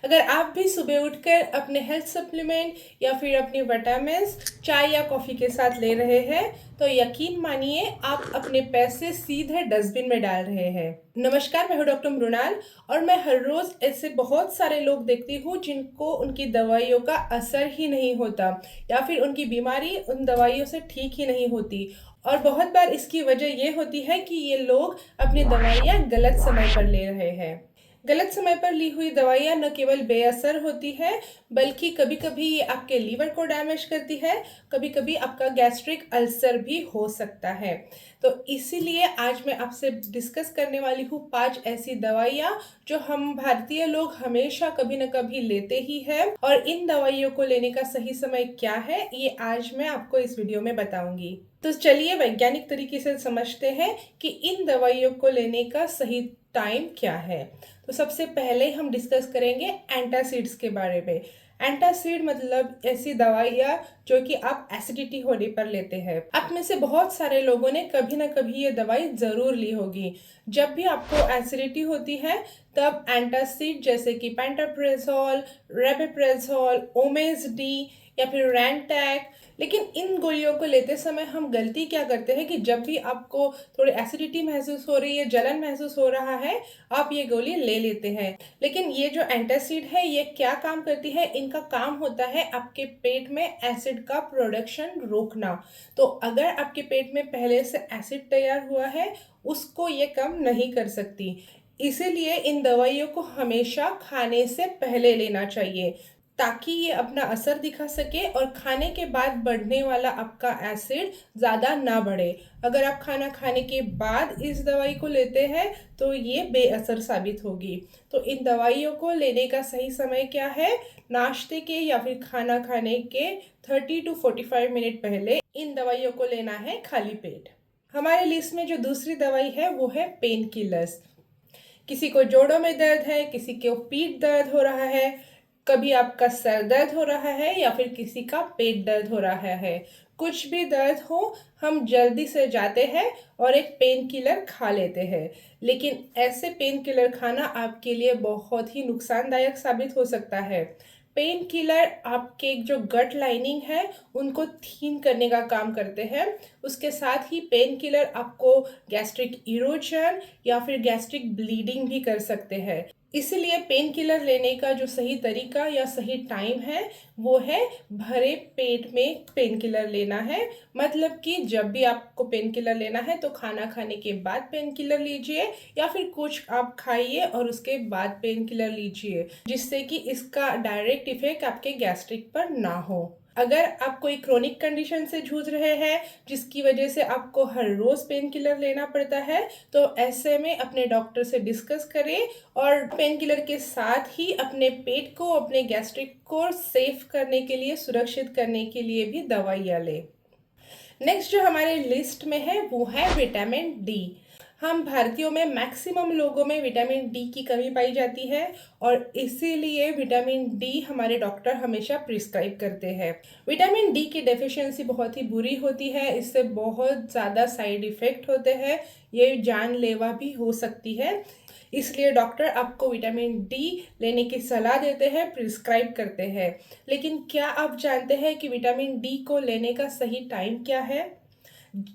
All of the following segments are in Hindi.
अगर आप भी सुबह उठकर अपने हेल्थ सप्लीमेंट या फिर अपनी विटामिन्स चाय या कॉफ़ी के साथ ले रहे हैं तो यकीन मानिए आप अपने पैसे सीधे डस्टबिन में डाल रहे हैं। नमस्कार, मैं हूं डॉक्टर मृणाल और मैं हर रोज़ ऐसे बहुत सारे लोग देखती हूँ जिनको उनकी दवाइयों का असर ही नहीं होता या फिर उनकी बीमारी उन दवाइयों से ठीक ही नहीं होती। और बहुत बार इसकी वजह ये होती है कि ये लोग अपनी दवाइयाँ गलत समय पर ले रहे हैं। गलत समय पर ली हुई दवाइयाँ न केवल बेअसर होती है बल्कि कभी-कभी ये आपके लीवर को डैमेज करती है, कभी-कभी आपका गैस्ट्रिक अल्सर भी हो सकता है। तो इसीलिए आज मैं आपसे डिस्कस करने वाली हूँ 5 ऐसी दवाइयाँ जो हम भारतीय लोग हमेशा कभी न कभी लेते ही हैं और इन दवाइयों को लेने का सही समय क्या है, ये आज मैं आपको इस वीडियो में बताऊँगी। तो चलिए वैज्ञानिक तरीके से समझते हैं कि इन दवाइयों को लेने का सही टाइम क्या है। तो सबसे पहले हम डिस्कस करेंगे एंटासिड्स के बारे में। एंटासिड मतलब ऐसी दवाइयाँ जो कि आप एसिडिटी होने पर लेते हैं। आप में से बहुत सारे लोगों ने कभी ना कभी ये दवाई ज़रूर ली होगी। जब भी आपको एसिडिटी होती है तब एंटासिड जैसे कि पेंटाप्रेसोल, रेबिप्रेसोल, ओमेज डी या फिर रैंटैक। लेकिन इन गोलियों को लेते समय हम गलती क्या करते हैं कि जब भी आपको थोड़ी एसिडिटी महसूस हो रही है, जलन महसूस हो रहा है, आप ये गोली ले लेते हैं। लेकिन ये जो एंटासिड है ये क्या काम करती है? इनका काम होता है आपके पेट में एसिड का प्रोडक्शन रोकना। तो अगर आपके पेट में पहले से एसिड तैयार हुआ है उसको ये कम नहीं कर सकती। इसीलिए इन दवाइयों को हमेशा खाने से पहले लेना चाहिए ताकि ये अपना असर दिखा सके और खाने के बाद बढ़ने वाला आपका एसिड ज़्यादा ना बढ़े। अगर आप खाना खाने के बाद इस दवाई को लेते हैं तो ये बेअसर साबित होगी। तो इन दवाइयों को लेने का सही समय क्या है? नाश्ते के या फिर खाना खाने के 30 to 45 मिनट पहले इन दवाइयों को लेना है खाली पेट। हमारे लिस्ट में जो दूसरी दवाई है वो है पेन किलर्स। किसी को जोड़ों में दर्द है, किसी को पीठ दर्द हो रहा है, कभी आपका सर दर्द हो रहा है या फिर किसी का पेट दर्द हो रहा है। कुछ भी दर्द हो हम जल्दी से जाते हैं और एक पेन किलर खा लेते हैं। लेकिन ऐसे पेन किलर खाना आपके लिए बहुत ही नुकसानदायक साबित हो सकता है। पेन किलर आपके जो गट लाइनिंग है उनको थीन करने का काम करते हैं। उसके साथ ही पेन किलर आपको गैस्ट्रिक इरोजन या फिर गैस्ट्रिक ब्लीडिंग भी कर सकते हैं। इसीलिए पेन किलर लेने का जो सही तरीका या सही टाइम है वो है भरे पेट में पेन किलर लेना है। मतलब कि जब भी आपको पेन किलर लेना है तो खाना खाने के बाद पेन किलर लीजिए या फिर कुछ आप खाइए और उसके बाद पेन किलर लीजिए, जिससे कि इसका डायरेक्ट इफेक्ट आपके गैस्ट्रिक पर ना हो। अगर आप कोई क्रोनिक कंडीशन से जूझ रहे हैं जिसकी वजह से आपको हर रोज़ पेन किलर लेना पड़ता है तो ऐसे में अपने डॉक्टर से डिस्कस करें और पेन किलर के साथ ही अपने पेट को, अपने गैस्ट्रिक को सेफ करने के लिए, सुरक्षित करने के लिए भी दवाइयाँ लें। नेक्स्ट जो हमारे लिस्ट में है वो है विटामिन डी। हम भारतीयों में मैक्सिमम लोगों में विटामिन डी की कमी पाई जाती है और इसीलिए विटामिन डी हमारे डॉक्टर हमेशा प्रिस्क्राइब करते हैं। विटामिन डी की डेफिशिएंसी बहुत ही बुरी होती है, इससे बहुत ज़्यादा साइड इफ़ेक्ट होते हैं, ये जानलेवा भी हो सकती है। इसलिए डॉक्टर आपको विटामिन डी लेने की सलाह देते हैं, प्रिस्क्राइब करते हैं। लेकिन क्या आप जानते हैं कि विटामिन डी को लेने का सही टाइम क्या है?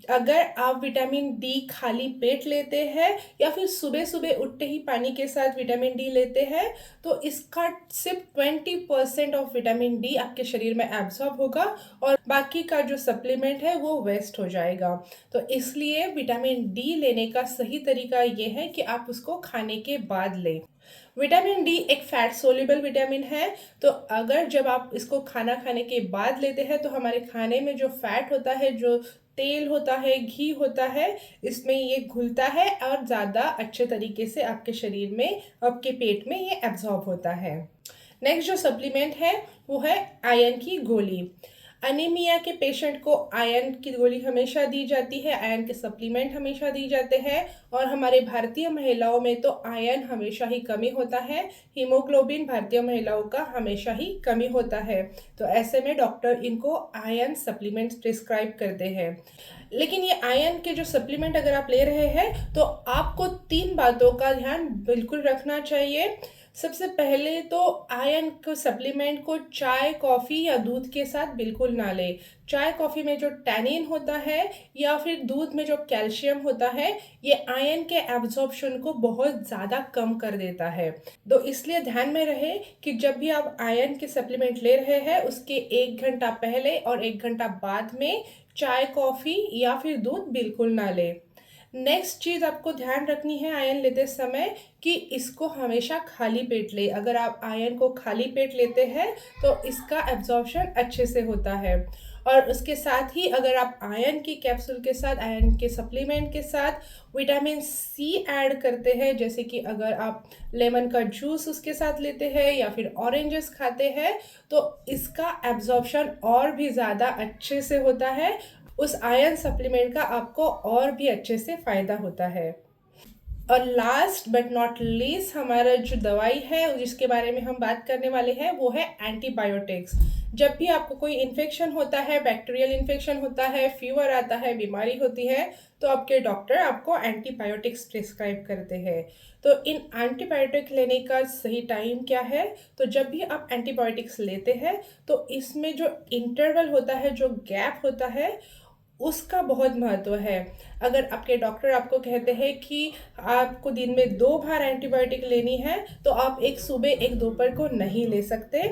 अगर आप विटामिन डी खाली पेट लेते हैं या फिर सुबह सुबह उठते ही पानी के साथ विटामिन डी लेते हैं तो इसका सिर्फ 20% ऑफ विटामिन डी आपके शरीर में एब्जॉर्ब होगा और बाकी का जो सप्लीमेंट है वो वेस्ट हो जाएगा। तो इसलिए विटामिन डी लेने का सही तरीका ये है कि आप उसको खाने के बाद लें। विटामिन डी एक फैट सोल्यूबल विटामिन है, तो अगर जब आप इसको खाना खाने के बाद लेते हैं तो हमारे खाने में जो फैट होता है, जो तेल होता है, घी होता है, इसमें ये घुलता है और ज़्यादा अच्छे तरीके से आपके शरीर में, आपके पेट में ये एब्जॉर्ब होता है। नेक्स्ट जो सप्लीमेंट है वो है आयरन की गोली। अनीमिया के पेशेंट को आयरन की गोली हमेशा दी जाती है, आयरन के सप्लीमेंट हमेशा दी जाते हैं और हमारे भारतीय महिलाओं में तो आयरन हमेशा ही कमी होता है, हीमोग्लोबिन भारतीय महिलाओं का हमेशा ही कमी होता है। तो ऐसे में डॉक्टर इनको आयरन सप्लीमेंट्स प्रिस्क्राइब करते हैं। लेकिन ये आयरन के जो सप्लीमेंट अगर आप ले रहे हैं तो आपको 3 बातों का ध्यान बिल्कुल रखना चाहिए। सबसे पहले तो आयरन को सप्लीमेंट को चाय, कॉफ़ी या दूध के साथ बिल्कुल ना लें। चाय, कॉफ़ी में जो टैनिन होता है या फिर दूध में जो कैल्शियम होता है, ये आयरन के एब्ज़ॉर्प्शन को बहुत ज़्यादा कम कर देता है। तो इसलिए ध्यान में रहे कि जब भी आप आयरन के सप्लीमेंट ले रहे हैं, उसके 1 घंटा पहले और 1 घंटा बाद में चाय, कॉफ़ी या फिर दूध बिल्कुल ना लें। नेक्स्ट चीज़ आपको ध्यान रखनी है आयरन लेते समय कि इसको हमेशा खाली पेट लें। अगर आप आयरन को खाली पेट लेते हैं तो इसका एब्ज़ॉर्प्शन अच्छे से होता है। और उसके साथ ही अगर आप आयरन की कैप्सूल के साथ, आयरन के सप्लीमेंट के साथ विटामिन सी ऐड करते हैं, जैसे कि अगर आप लेमन का जूस उसके साथ लेते हैं या फिर ऑरेंजेस खाते हैं, तो इसका एब्ज़ॉर्प्शन और भी ज़्यादा अच्छे से होता है। उस आयरन सप्लीमेंट का आपको और भी अच्छे से फ़ायदा होता है। और लास्ट बट नॉट लीस्ट हमारा जो दवाई है जिसके बारे में हम बात करने वाले हैं वो है एंटीबायोटिक्स। जब भी आपको कोई इन्फेक्शन होता है, बैक्टीरियल इन्फेक्शन होता है, फीवर आता है, बीमारी होती है, तो आपके डॉक्टर आपको एंटीबायोटिक्स प्रिस्क्राइब करते हैं। तो इन एंटीबायोटिक लेने का सही टाइम क्या है? तो जब भी आप एंटीबायोटिक्स लेते हैं तो इसमें जो इंटरवल होता है, जो गैप होता है, उसका बहुत महत्व है। अगर आपके डॉक्टर आपको कहते हैं कि आपको दिन में 2 बार एंटीबायोटिक लेनी है, तो आप एक सुबह, एक दोपहर को नहीं ले सकते।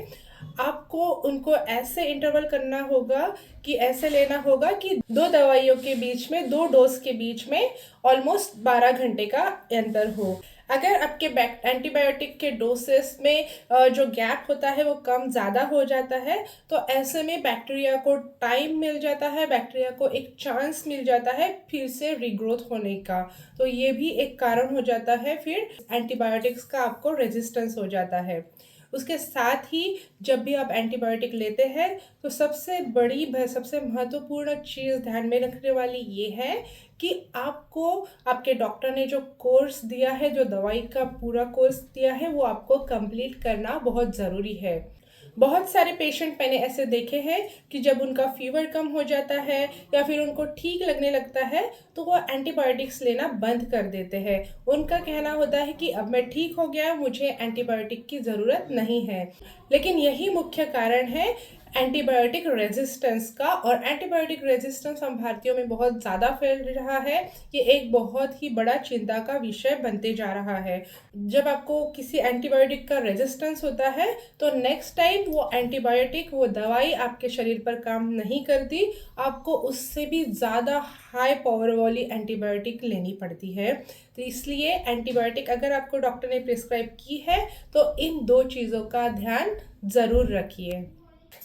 आपको उनको ऐसे इंटरवल करना होगा कि ऐसे लेना होगा कि 2 दवाइयों के बीच में, 2 डोज़ के बीच में ऑलमोस्ट 12 घंटे का अंतर हो। अगर आपके एंटीबायोटिक के डोसेस में जो गैप होता है वो कम ज़्यादा हो जाता है, तो ऐसे में बैक्टीरिया को टाइम मिल जाता है, बैक्टीरिया को एक चांस मिल जाता है फिर से रीग्रोथ होने का। तो ये भी एक कारण हो जाता है, फिर एंटीबायोटिक्स का आपको रेजिस्टेंस हो जाता है। उसके साथ ही जब भी आप एंटीबायोटिक लेते हैं तो सबसे महत्वपूर्ण चीज़ ध्यान में रखने वाली ये है कि आपको आपके डॉक्टर ने जो कोर्स दिया है, जो दवाई का पूरा कोर्स दिया है, वो आपको कंप्लीट करना बहुत ज़रूरी है। बहुत सारे पेशेंट मैंने ऐसे देखे हैं कि जब उनका फ़ीवर कम हो जाता है या फिर उनको ठीक लगने लगता है, तो वो एंटीबायोटिक्स लेना बंद कर देते हैं। उनका कहना होता है कि अब मैं ठीक हो गया, मुझे एंटीबायोटिक की ज़रूरत नहीं है। लेकिन यही मुख्य कारण है एंटीबायोटिक रेजिस्टेंस का, और एंटीबायोटिक रेजिस्टेंस हम भारतीयों में बहुत ज़्यादा फैल रहा है। ये एक बहुत ही बड़ा चिंता का विषय बनते जा रहा है। जब आपको किसी एंटीबायोटिक का रेजिस्टेंस होता है तो नेक्स्ट टाइम वो एंटीबायोटिक, वो दवाई आपके शरीर पर काम नहीं करती, आपको उससे भी ज़्यादा हाई पावर वाली एंटीबायोटिक लेनी पड़ती है। तो इसलिए एंटीबायोटिक अगर आपको डॉक्टर ने प्रिस्क्राइब की है तो इन 2 चीज़ों का ध्यान ज़रूर रखिए।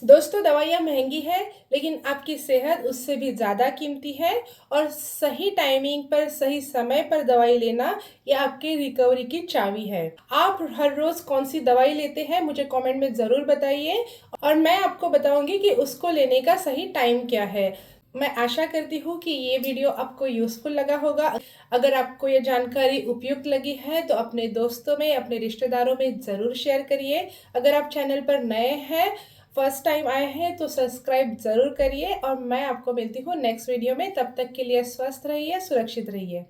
दोस्तों, दवाइयाँ महंगी है लेकिन आपकी सेहत उससे भी ज़्यादा कीमती है, और सही टाइमिंग पर, सही समय पर दवाई लेना ये आपके रिकवरी की चाबी है। आप हर रोज़ कौन सी दवाई लेते हैं मुझे कमेंट में ज़रूर बताइए, और मैं आपको बताऊंगी कि उसको लेने का सही टाइम क्या है। मैं आशा करती हूँ कि ये वीडियो आपको यूज़फुल लगा होगा। अगर आपको ये जानकारी उपयुक्त लगी है तो अपने दोस्तों में, अपने रिश्तेदारों में ज़रूर शेयर करिए। अगर आप चैनल पर नए हैं, फर्स्ट टाइम आए हैं, तो सब्सक्राइब ज़रूर करिए, और मैं आपको मिलती हूँ नेक्स्ट वीडियो में। तब तक के लिए स्वस्थ रहिए, सुरक्षित रहिए।